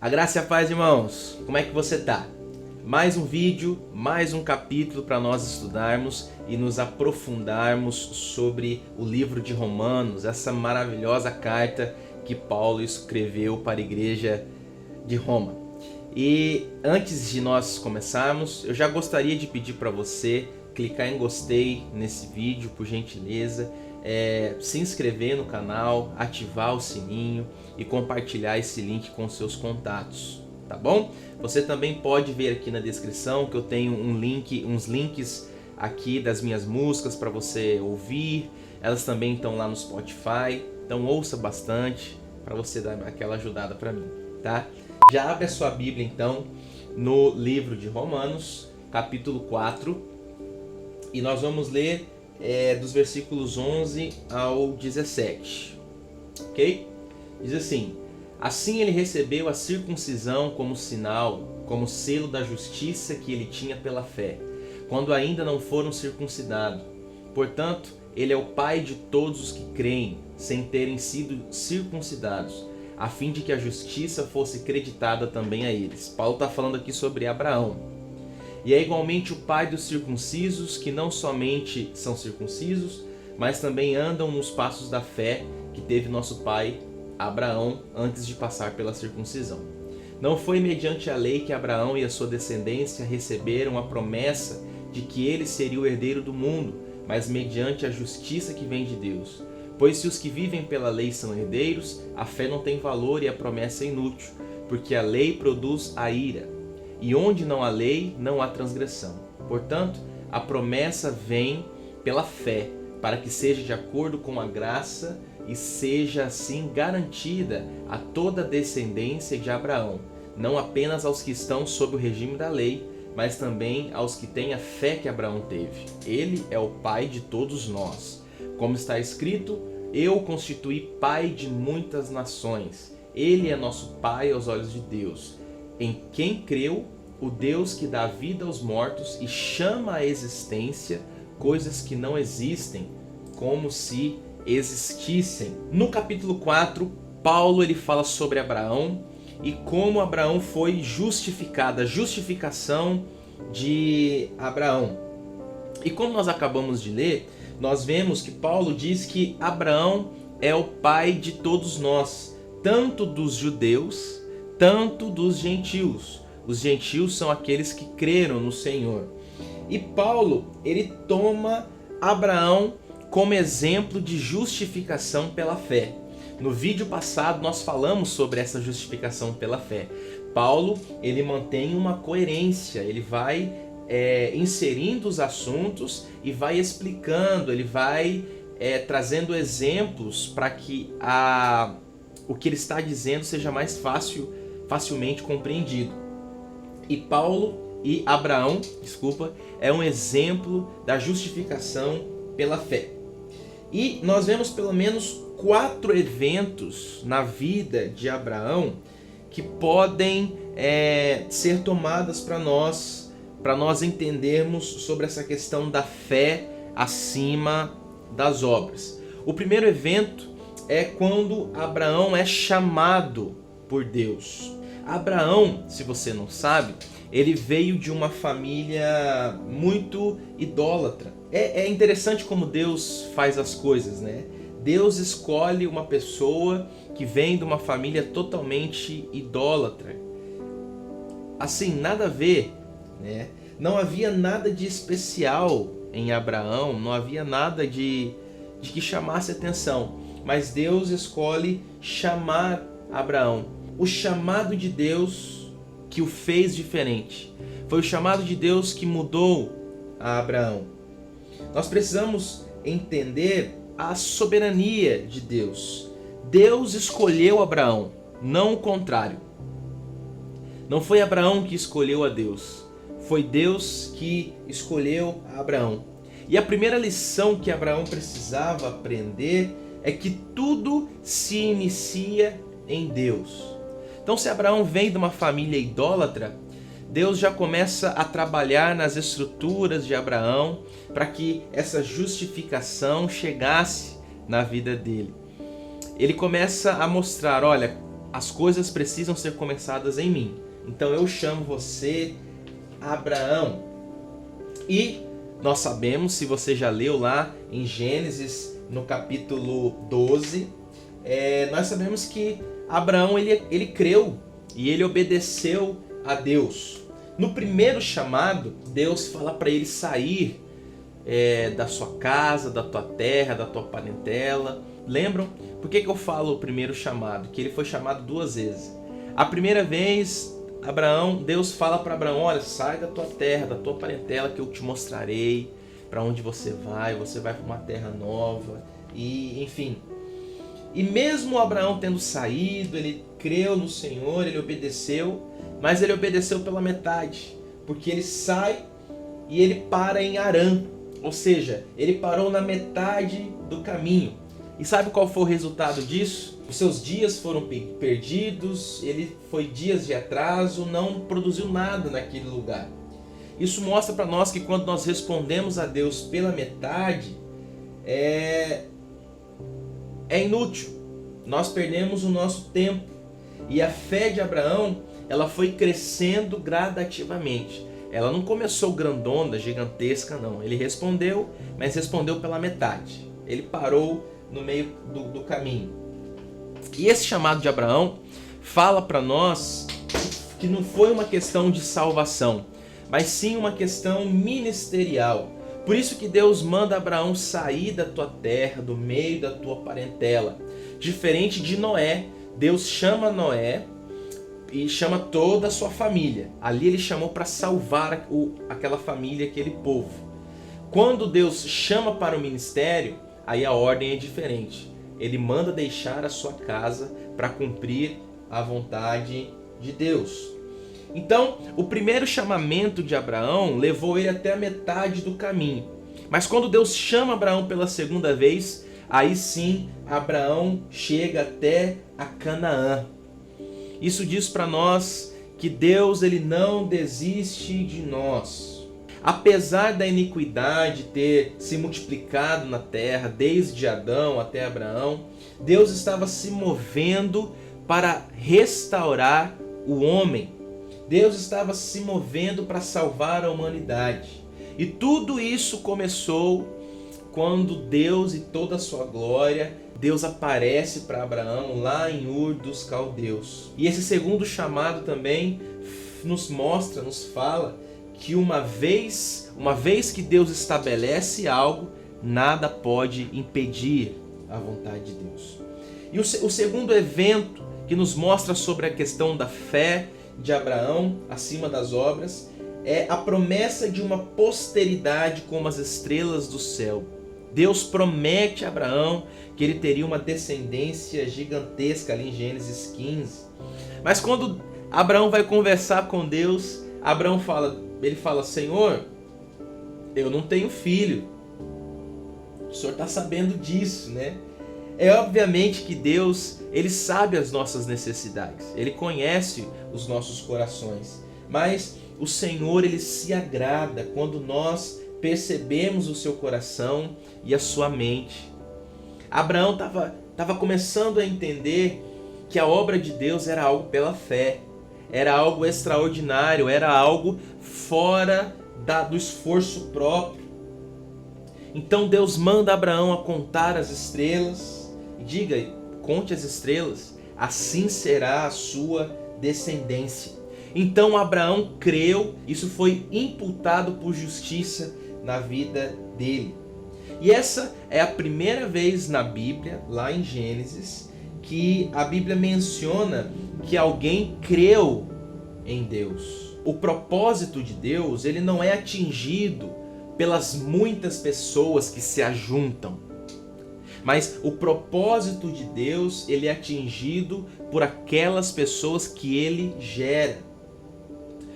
A graça e a paz, irmãos. Como é que você tá? Mais um vídeo, mais um capítulo para nós estudarmos e nos aprofundarmos sobre o livro de Romanos, essa maravilhosa carta que Paulo escreveu para a igreja de Roma. E antes de nós começarmos, eu já gostaria de pedir para você clicar em gostei nesse vídeo, por gentileza, se inscrever no canal, ativar o sininho e compartilhar esse link com seus contatos, tá bom? Você também pode ver aqui na descrição que eu tenho uns links aqui das minhas músicas para você ouvir. Elas também estão lá no Spotify, então ouça bastante para você dar aquela ajudada para mim, tá? Já abre a sua Bíblia então no livro de Romanos, capítulo 4, e nós vamos ler dos versículos 11 ao 17, ok? Diz assim: assim ele recebeu a circuncisão como sinal, como selo da justiça que ele tinha pela fé, quando ainda não foram circuncidados. Portanto, ele é o pai de todos os que creem, sem terem sido circuncidados, a fim de que a justiça fosse creditada também a eles. Paulo está falando aqui sobre Abraão. E é igualmente o pai dos circuncisos, que não somente são circuncisos, mas também andam nos passos da fé que teve nosso pai Abraão antes de passar pela circuncisão. Não foi mediante a lei que Abraão e a sua descendência receberam a promessa de que ele seria o herdeiro do mundo, mas mediante a justiça que vem de Deus. Pois se os que vivem pela lei são herdeiros, a fé não tem valor e a promessa é inútil, porque a lei produz a ira. E onde não há lei, não há transgressão. Portanto, a promessa vem pela fé, para que seja de acordo com a graça e seja assim garantida a toda a descendência de Abraão, não apenas aos que estão sob o regime da lei, mas também aos que têm a fé que Abraão teve. Ele é o pai de todos nós. Como está escrito, eu o constituí pai de muitas nações. Ele é nosso pai aos olhos de Deus, em quem creu o Deus que dá vida aos mortos e chama à existência coisas que não existem, como se existissem. No capítulo 4, Paulo ele fala sobre Abraão e como Abraão foi justificado, a justificação de Abraão. E como nós acabamos de ler, nós vemos que Paulo diz que Abraão é o pai de todos nós, tanto dos judeus, tanto dos gentios. Os gentios são aqueles que creram no Senhor. E Paulo, ele toma Abraão como exemplo de justificação pela fé. No vídeo passado nós falamos sobre essa justificação pela fé. Paulo, ele mantém uma coerência, ele vai inserindo os assuntos e vai explicando, ele vai trazendo exemplos para que o que ele está dizendo seja mais facilmente compreendido. E Abraão, é um exemplo da justificação pela fé. E nós vemos pelo menos 4 eventos na vida de Abraão que podem ser tomadas para nós entendermos sobre essa questão da fé acima das obras. O primeiro evento é quando Abraão é chamado por Deus. Abraão, se você não sabe, ele veio de uma família muito idólatra. É interessante como Deus faz as coisas, né? Deus escolhe uma pessoa que vem de uma família totalmente idólatra. Assim, nada a ver, né? Não havia nada de especial em Abraão, não havia nada de que chamasse atenção. Mas Deus escolhe chamar Abraão. O chamado de Deus que o fez diferente. Foi o chamado de Deus que mudou a Abraão. Nós precisamos entender a soberania de Deus. Deus escolheu Abraão, não o contrário. Não foi Abraão que escolheu a Deus. Foi Deus que escolheu Abraão. E a primeira lição que Abraão precisava aprender é que tudo se inicia em Deus. Então, se Abraão vem de uma família idólatra, Deus já começa a trabalhar nas estruturas de Abraão para que essa justificação chegasse na vida dele. Ele começa a mostrar, olha, as coisas precisam ser começadas em mim. Então eu chamo você Abraão. E nós sabemos, se você já leu lá em Gênesis, no capítulo 12, nós sabemos que Abraão ele creu e ele obedeceu a Deus. No primeiro chamado, Deus fala para ele sair da sua casa, da tua terra, da tua parentela. Lembram? Por que eu falo o primeiro chamado? Que ele foi chamado 2 vezes. A primeira vez, Deus fala para Abraão: olha, sai da tua terra, da tua parentela, que eu te mostrarei para onde você vai para uma terra nova, e enfim. E mesmo Abraão tendo saído, ele creu no Senhor, ele obedeceu, mas ele obedeceu pela metade, porque ele sai e ele para em Harã, ou seja, ele parou na metade do caminho. E sabe qual foi o resultado disso? Os seus dias foram perdidos, ele foi dias de atraso, não produziu nada naquele lugar. Isso mostra para nós que quando nós respondemos a Deus pela metade, é inútil. Nós perdemos o nosso tempo. E a fé de Abraão, ela foi crescendo gradativamente. Ela não começou grandona, gigantesca, não. Ele respondeu, mas respondeu pela metade. Ele parou no meio do caminho. E esse chamado de Abraão fala para nós que não foi uma questão de salvação, mas sim uma questão ministerial. Por isso que Deus manda Abraão sair da tua terra, do meio da tua parentela. Diferente de Noé, Deus chama Noé e chama toda a sua família. Ali ele chamou para salvar aquela família, aquele povo. Quando Deus chama para o ministério, aí a ordem é diferente. Ele manda deixar a sua casa para cumprir a vontade de Deus. Então, o primeiro chamamento de Abraão levou ele até a metade do caminho. Mas quando Deus chama Abraão pela segunda vez, aí sim Abraão chega até a Canaã. Isso diz para nós que Deus ele não desiste de nós. Apesar da iniquidade ter se multiplicado na terra, desde Adão até Abraão, Deus estava se movendo para restaurar o homem. Deus estava se movendo para salvar a humanidade. E tudo isso começou quando Deus, e toda a sua glória, Deus aparece para Abraão lá em Ur dos Caldeus. E esse segundo chamado também nos mostra, nos fala que uma vez que Deus estabelece algo, nada pode impedir a vontade de Deus. E o segundo evento que nos mostra sobre a questão da fé de Abraão acima das obras é a promessa de uma posteridade como as estrelas do céu. Deus promete a Abraão que ele teria uma descendência gigantesca ali em Gênesis 15. Mas quando Abraão vai conversar com Deus, ele fala: Senhor, eu não tenho filho. O Senhor está sabendo disso, né? É obviamente que Deus, ele sabe as nossas necessidades. Ele conhece os nossos corações. Mas o Senhor, ele se agrada quando nós percebemos o seu coração e a sua mente. Abraão estava começando a entender que a obra de Deus era algo pela fé. Era algo extraordinário, era algo fora do esforço próprio. Então Deus manda Abraão a contar as estrelas. E diga: conte as estrelas, assim será a sua descendência. Então Abraão creu, isso foi imputado por justiça na vida dele. E essa é a primeira vez na Bíblia, lá em Gênesis, que a Bíblia menciona que alguém creu em Deus. O propósito de Deus, ele não é atingido pelas muitas pessoas que se ajuntam, mas o propósito de Deus, ele é atingido por aquelas pessoas que ele gera.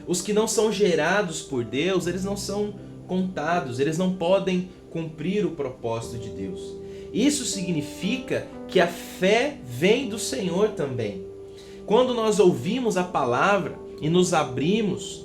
Os que não são gerados por Deus, eles não são contados, eles não podem cumprir o propósito de Deus. Isso significa que a fé vem do Senhor também. Quando nós ouvimos a palavra e nos abrimos,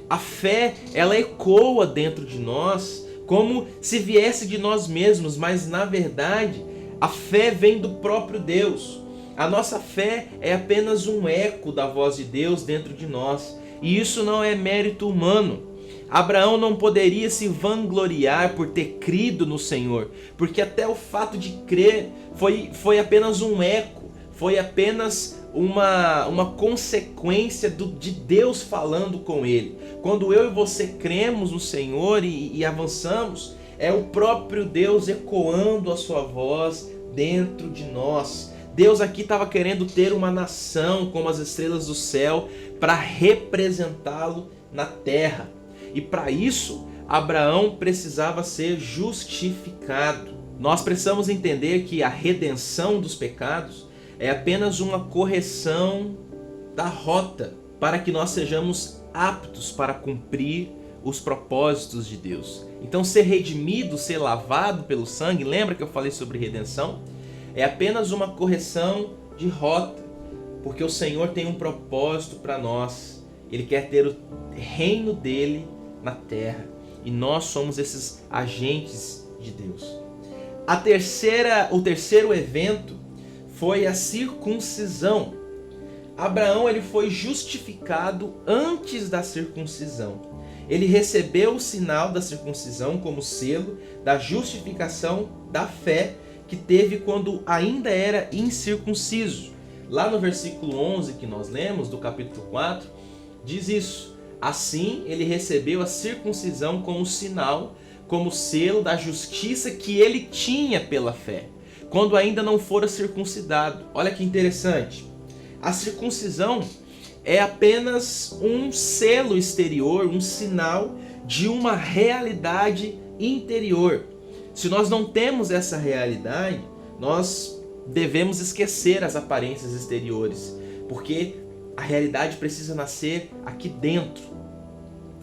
a fé, ela ecoa dentro de nós como se viesse de nós mesmos, mas na verdade a fé vem do próprio Deus. A nossa fé é apenas um eco da voz de Deus dentro de nós. E isso não é mérito humano. Abraão não poderia se vangloriar por ter crido no Senhor, porque até o fato de crer foi apenas um eco, foi apenas uma consequência de Deus falando com ele. Quando eu e você cremos no Senhor e avançamos, é o próprio Deus ecoando a sua voz dentro de nós. Deus aqui estava querendo ter uma nação como as estrelas do céu para representá-lo na terra. E para isso, Abraão precisava ser justificado. Nós precisamos entender que a redenção dos pecados é apenas uma correção da rota para que nós sejamos aptos para cumprir os propósitos de Deus. Então, ser redimido, ser lavado pelo sangue, lembra que eu falei sobre redenção? É apenas uma correção de rota, porque o Senhor tem um propósito para nós. Ele quer ter o reino dele na terra, e nós somos esses agentes de Deus. O terceiro evento foi a circuncisão. Abraão ele foi justificado antes da circuncisão. Ele recebeu o sinal da circuncisão como selo da justificação da fé que teve quando ainda era incircunciso. Lá no versículo 11 que nós lemos, do capítulo 4, diz isso. Assim, ele recebeu a circuncisão como sinal, como selo da justiça que ele tinha pela fé, quando ainda não fora circuncidado. Olha que interessante. A circuncisão é apenas um selo exterior, um sinal de uma realidade interior. Se nós não temos essa realidade, nós devemos esquecer as aparências exteriores, porque a realidade precisa nascer aqui dentro.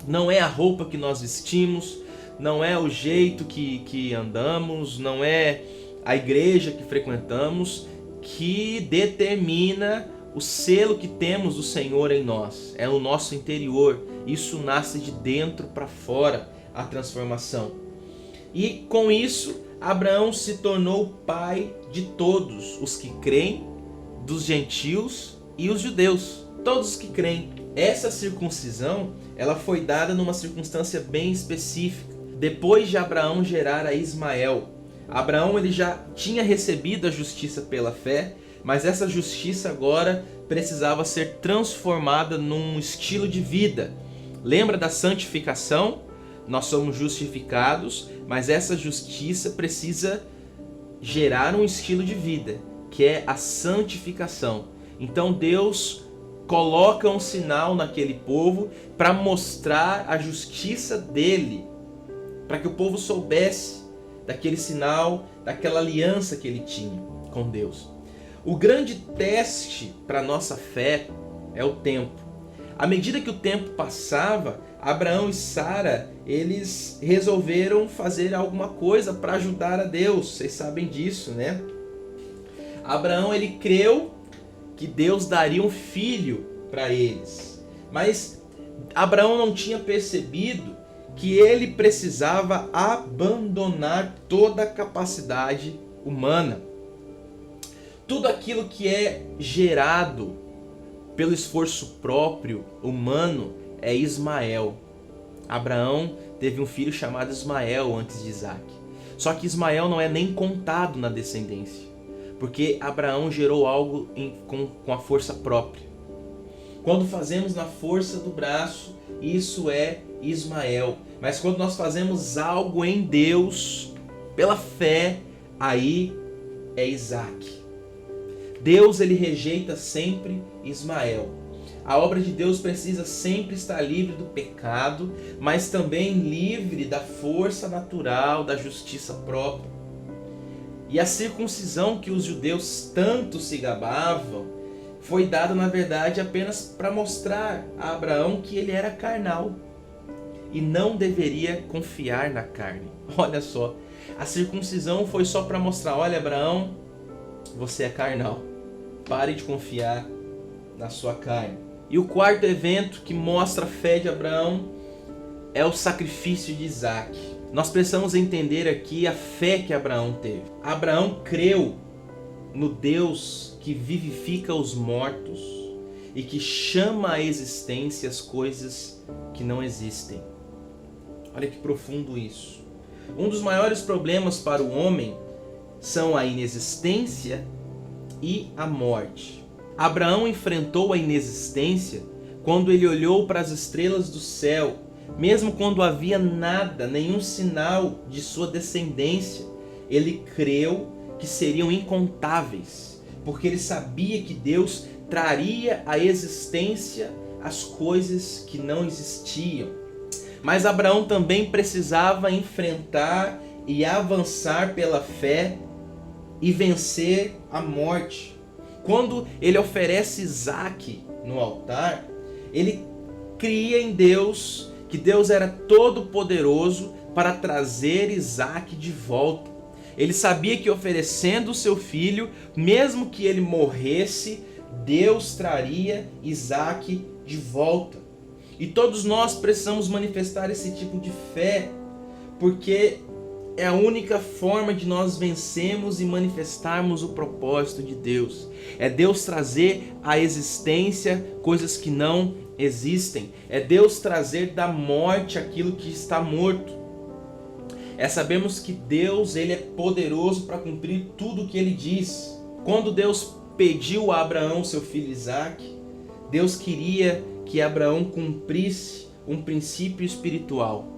Não é a roupa que nós vestimos, não é o jeito que andamos, não é a igreja que frequentamos que determina o selo que temos do Senhor em nós. É o nosso interior. Isso nasce de dentro para fora, a transformação. E com isso, Abraão se tornou pai de todos os que creem, dos gentios e os judeus. Todos os que creem. Essa circuncisão, ela foi dada numa circunstância bem específica. Depois de Abraão gerar a Ismael. Abraão ele já tinha recebido a justiça pela fé, mas essa justiça agora precisava ser transformada num estilo de vida. Lembra da santificação? Nós somos justificados, mas essa justiça precisa gerar um estilo de vida, que é a santificação. Então Deus coloca um sinal naquele povo para mostrar a justiça dele, para que o povo soubesse daquele sinal, daquela aliança que ele tinha com Deus. O grande teste para a nossa fé é o tempo. À medida que o tempo passava, Abraão e Sara, eles resolveram fazer alguma coisa para ajudar a Deus. Vocês sabem disso, né? Abraão, ele creu que Deus daria um filho para eles. Mas Abraão não tinha percebido que ele precisava abandonar toda a capacidade humana. Tudo aquilo que é gerado pelo esforço próprio humano é Ismael. Abraão teve um filho chamado Ismael antes de Isaac. Só que Ismael não é nem contado na descendência, porque Abraão gerou algo com a força própria. Quando fazemos na força do braço, isso é Ismael. Mas quando nós fazemos algo em Deus, pela fé, aí é Isaac. Deus ele rejeita sempre Ismael. A obra de Deus precisa sempre estar livre do pecado, mas também livre da força natural, da justiça própria. E a circuncisão que os judeus tanto se gabavam foi dada, na verdade, apenas para mostrar a Abraão que ele era carnal e não deveria confiar na carne. Olha só, a circuncisão foi só para mostrar: olha, Abraão, você é carnal. Pare de confiar na sua carne. E o quarto evento que mostra a fé de Abraão é o sacrifício de Isaac. Nós precisamos entender aqui a fé que Abraão teve. Abraão creu no Deus que vivifica os mortos e que chama à existência as coisas que não existem. Olha que profundo isso. Um dos maiores problemas para o homem são a inexistência e a morte. Abraão enfrentou a inexistência quando ele olhou para as estrelas do céu, mesmo quando havia nada, nenhum sinal de sua descendência. Ele creu que seriam incontáveis, porque ele sabia que Deus traria à existência as coisas que não existiam. Mas Abraão também precisava enfrentar e avançar pela fé e vencer a morte. Quando ele oferece Isaque no altar, ele cria em Deus, que Deus era todo poderoso para trazer Isaque de volta. Ele sabia que oferecendo o seu filho, mesmo que ele morresse, Deus traria Isaque de volta. E todos nós precisamos manifestar esse tipo de fé, porque é a única forma de nós vencermos e manifestarmos o propósito de Deus. É Deus trazer à existência coisas que não existem. É Deus trazer da morte aquilo que está morto. É sabermos que Deus, ele é poderoso para cumprir tudo o que ele diz. Quando Deus pediu a Abraão seu filho Isaque, Deus queria que Abraão cumprisse um princípio espiritual,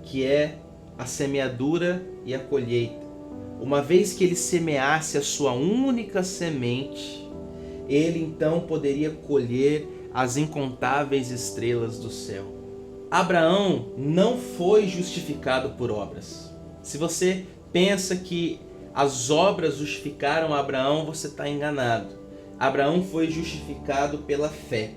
que é a semeadura e a colheita. Uma vez que ele semeasse a sua única semente, ele então poderia colher as incontáveis estrelas do céu. Abraão não foi justificado por obras. Se você pensa que as obras justificaram Abraão, você está enganado. Abraão foi justificado pela fé.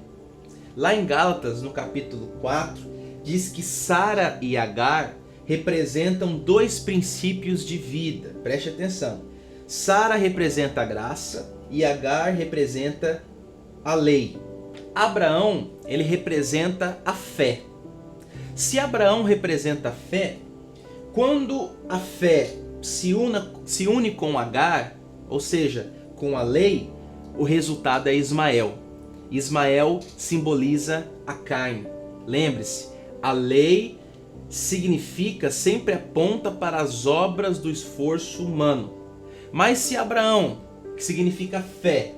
Lá em Gálatas, no capítulo 4, diz que Sara e Agar representam dois princípios de vida. Preste atenção. Sara representa a graça e Agar representa a lei. Abraão, ele representa a fé. Se Abraão representa a fé, quando a fé se une com Agar, ou seja, com a lei, o resultado é Ismael. Ismael simboliza a carne. Lembre-se, a lei significa, sempre aponta para as obras do esforço humano. Mas se Abraão, que significa fé,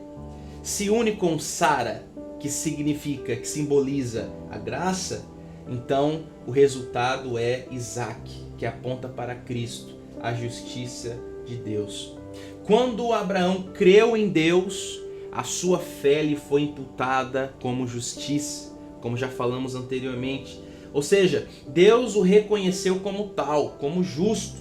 se une com Sara, que simboliza a graça, então o resultado é Isaque, que aponta para Cristo, a justiça de Deus. Quando Abraão creu em Deus, a sua fé lhe foi imputada como justiça, como já falamos anteriormente. Ou seja, Deus o reconheceu como tal, como justo,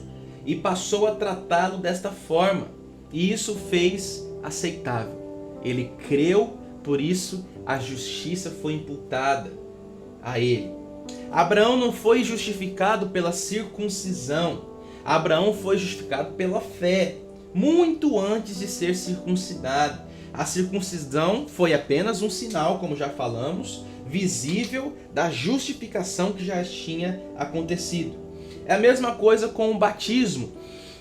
e passou a tratá-lo desta forma. E isso fez aceitável. Ele creu, por isso a justiça foi imputada a ele. Abraão não foi justificado pela circuncisão. Abraão foi justificado pela fé, muito antes de ser circuncidado. A circuncisão foi apenas um sinal, como já falamos, visível da justificação que já tinha acontecido. É a mesma coisa com o batismo.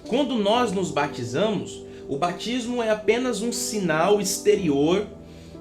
Quando nós nos batizamos, o batismo é apenas um sinal exterior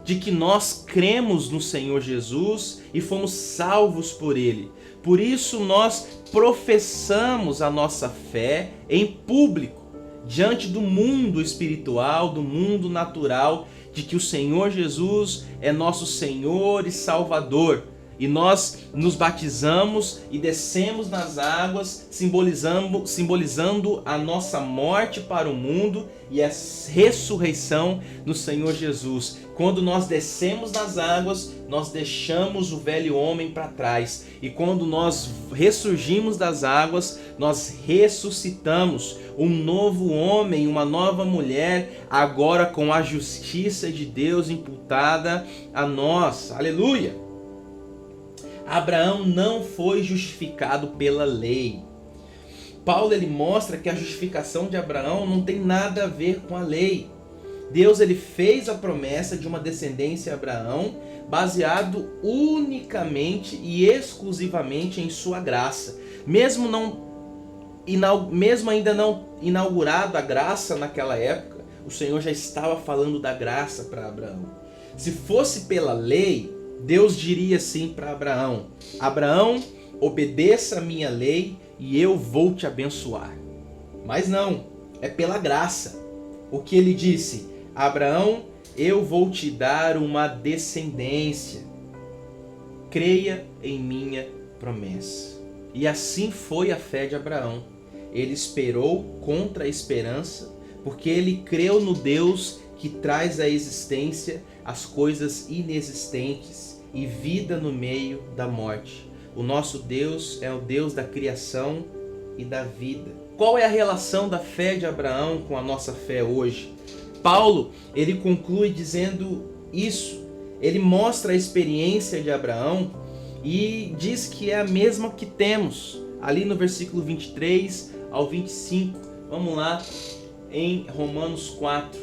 de que nós cremos no Senhor Jesus e fomos salvos por Ele. Por isso nós professamos a nossa fé em público, diante do mundo espiritual, do mundo natural, de que o Senhor Jesus é nosso Senhor e Salvador. E nós nos batizamos e descemos nas águas, simbolizando a nossa morte para o mundo e a ressurreição no Senhor Jesus. Quando nós descemos nas águas, nós deixamos o velho homem para trás. E quando nós ressurgimos das águas, nós ressuscitamos um novo homem, uma nova mulher, agora com a justiça de Deus imputada a nós. Aleluia! Abraão não foi justificado pela lei. Paulo ele mostra que a justificação de Abraão não tem nada a ver com a lei. Deus ele fez a promessa de uma descendência a Abraão baseado unicamente e exclusivamente em sua graça. Mesmo ainda não inaugurada a graça naquela época, o Senhor já estava falando da graça para Abraão. Se fosse pela lei, Deus diria assim para Abraão: Abraão, obedeça a minha lei e eu vou te abençoar. Mas não, é pela graça. O que ele disse? Abraão, eu vou te dar uma descendência. Creia em minha promessa. E assim foi a fé de Abraão. Ele esperou contra a esperança, porque ele creu no Deus que traz à existência as coisas inexistentes e vida no meio da morte. O nosso Deus é o Deus da criação e da vida. Qual é a relação da fé de Abraão com a nossa fé hoje? Paulo, ele conclui dizendo isso. Ele mostra a experiência de Abraão e diz que é a mesma que temos. Ali no versículo 23 ao 25. Vamos lá, em Romanos 4.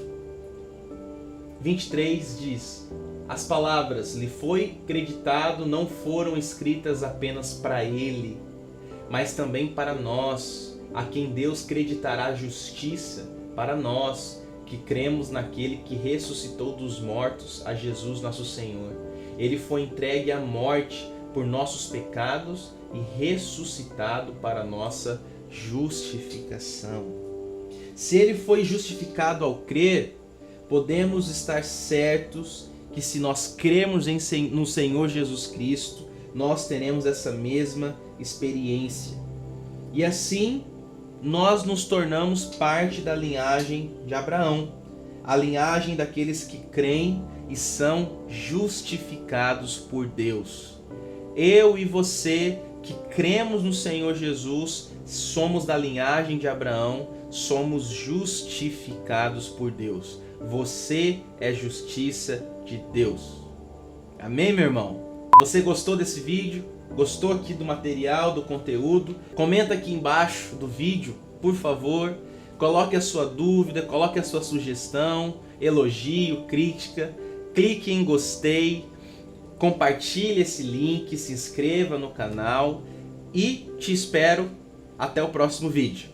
23 diz: as palavras lhe foi creditado não foram escritas apenas para ele, mas também para nós, a quem Deus creditará justiça, para nós que cremos naquele que ressuscitou dos mortos, a Jesus nosso Senhor. Ele foi entregue à morte por nossos pecados e ressuscitado para nossa justificação. Se ele foi justificado ao crer, podemos estar certos que se nós cremos no Senhor Jesus Cristo, nós teremos essa mesma experiência. E assim, nós nos tornamos parte da linhagem de Abraão, a linhagem daqueles que creem e são justificados por Deus. Eu e você que cremos no Senhor Jesus, somos da linhagem de Abraão, somos justificados por Deus. Você é justiça de Deus. Amém, meu irmão? Você gostou desse vídeo? Gostou aqui do material, do conteúdo? Comenta aqui embaixo do vídeo, por favor. Coloque a sua dúvida, coloque a sua sugestão, elogio, crítica. Clique em gostei, compartilhe esse link, se inscreva no canal e te espero até o próximo vídeo.